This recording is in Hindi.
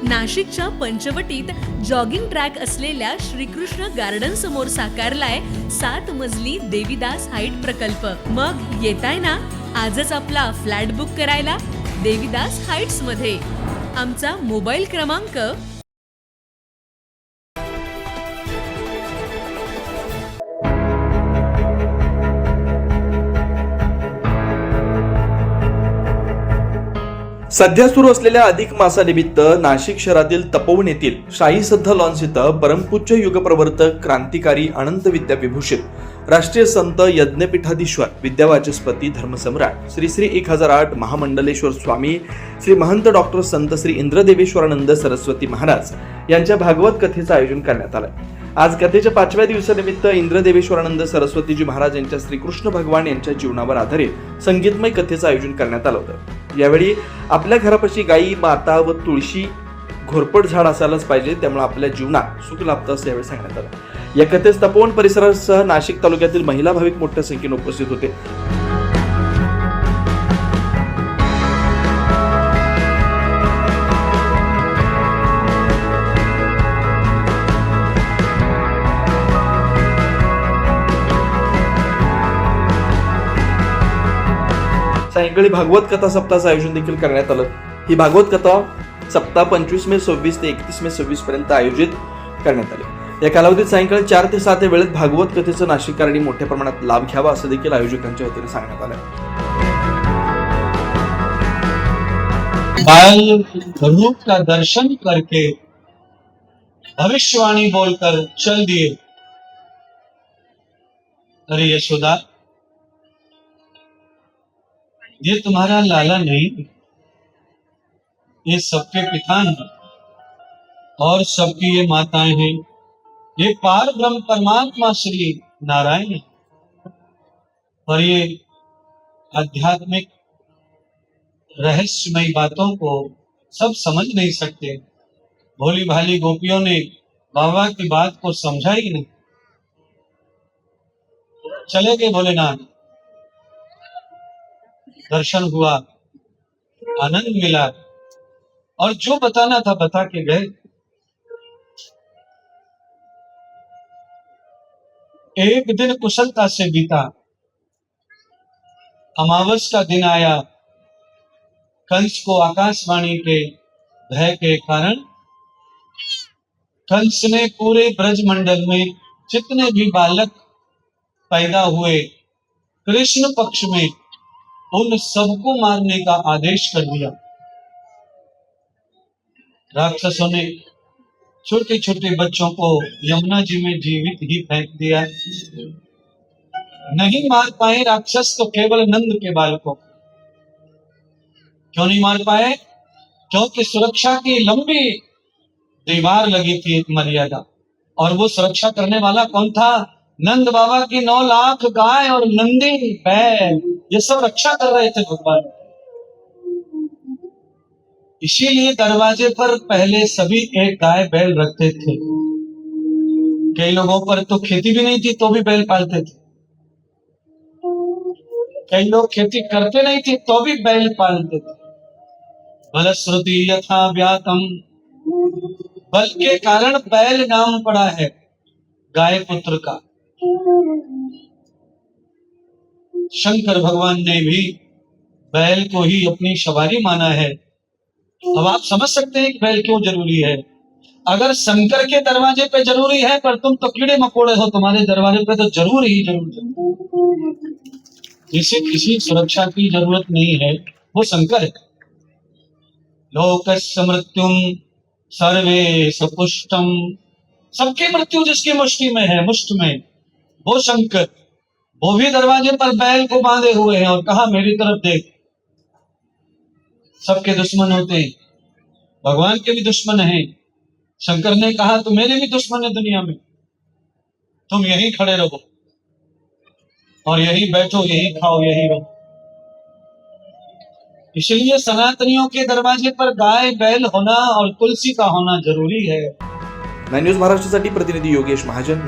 नाशिकच्या पंचवटीत जॉगिंग ट्रॅक असलेल्या श्रीकृष्ण गार्डन समोर साकारलाय 7 मजली देवीदास हाईट प्रकल्प। मग येताय ना आजच आपला फ्लॅट बुक करायला देवीदास हाईट्स मध्ये। आमचा मोबाईल क्रमांक सध्या सुरू असलेल्या अधिक मासानिमित्त नाशिक शहरातील तपोवन येथील शाही सध्या लॉन्स इथं परमपूज्य युगप्रवर्तक क्रांतिकारी अनंत विद्याविभूषित राष्ट्रीय संत यज्ञपीठाधीश्वर विद्यावाचस्पती धर्मसम्राट श्री श्री 1008 महामंडलेश्वर स्वामी श्री महंत डॉक्टर संत श्री इंद्रदेवेश्वरानंद सरस्वती महाराज यांच्या भागवत कथेचं आयोजन करण्यात आलं। आज कथेच्या 5व्या दिवसानिमित्त इंद्रदेवेश्वरानंद सरस्वतीजी महाराज यांच्या श्रीकृष्ण भगवान यांच्या जीवनावर आधारित संगीतमय कथेचं आयोजन करण्यात आलं होतं। यावेळी आपल्या घरापाशी गायी, माता व तुळशी घोरपड झाड असायलाच पाहिजे, त्यामुळे आपल्या जीवनात सुख लाभतं असं यावेळी सांगण्यात आलं। या कथेस तपोवन परिसरासह नाशिक तालुक्यातील महिला भाविक मोठ्या संख्येने उपस्थित होते। सायंकाळी भागवत कथा सप्ताहाचं आयोजन देखील करण्यात आलं। ही भागवत कथा सप्ताह 25 मे 26 ते 31 मे 26 पर्यंत आयोजित करण्यात आली। या कालावधीत सायंकाळी 4 ते 6 या वेळेत भागवत कथेचं नाशिककरांनी मोठ्या प्रमाणात लाभ घ्यावा असं देखील आयोजकांच्या वतीने सांगण्यात आलं। बाल रूप का दर्शन करके भविष्यवाणी बोलकर चल दिए। अरे यशोदा, ये तुम्हारा लाला नहीं, ये सबके पिता हैं और सबकी ये माताएं हैं। ये पार ब्रह्म परमात्मा श्री नारायण है। और ये आध्यात्मिक रहस्यमयी बातों को सब समझ नहीं सकते। भोली भाली गोपियों ने बाबा की बात को समझा ही नहीं। चले गए भोलेनाथ, दर्शन हुआ, आनंद मिला और जो बताना था बता के गए। एक दिन कुशलता से बीता, अमावस का दिन आया। कंस को आकाशवाणी के भय के कारण कंस ने पूरे ब्रजमंडल में जितने भी बालक पैदा हुए कृष्ण पक्ष में उन सबको मारने का आदेश कर दिया। राक्षसों ने छोटे छोटे बच्चों को यमुना जी में जीवित ही फेंक दिया। नहीं मार पाए राक्षस तो केवल नंद के बालकों। क्यों नहीं मार पाए? क्योंकि सुरक्षा की लंबी दीवार लगी थी, एक मर्यादा, और वो सुरक्षा करने वाला कौन था? नंद बाबा की 9 लाख गाय और नंदी बैल, ये सब रक्षा कर रहे थे भगवान। इसीलिए दरवाजे पर पहले सभी एक गाय बैल रखते थे। कई लोगों पर तो खेती भी नहीं थी तो भी बैल पालते थे। कई लोग खेती करते नहीं थे तो भी बैल पालते थे। बलश्रुति यथा व्यातम, बल के कारण बैल नाम पड़ा है गाय पुत्र का। शंकर भगवान ने भी बैल को ही अपनी सवारी माना है। अब आप समझ सकते हैं कि बैल क्यों जरूरी है। अगर शंकर के दरवाजे पे जरूरी है, पर तुम तो कीड़े मकोड़े हो, तुम्हारे दरवाजे पे तो जरूर ही जरूर। जिसे किसी सुरक्षा की जरूरत नहीं है वो शंकर है। लोकस्य मृत्युम सर्वे सपुष्टम, सबकी मृत्यु जिसकी मुष्टि में है, मुष्ट में, वो शंकर। वो भी दरवाजे पर बैल को बांधे हुए हैं और कहा मेरी तरफ देख। सबके दुश्मन होते हैं, भगवान के भी दुश्मन हैं। शंकर ने कहा तो मेरे भी दुश्मन है दुनिया में, तुम यहीं खड़े रहो और यहीं बैठो, यहीं खाओ, यहीं रहो। इसलिए सनातनियों के दरवाजे पर गाय बैल होना और तुलसी का होना जरूरी है। न्यूज महाराष्ट्रासाठी प्रतिनिधी योगेश महाजन।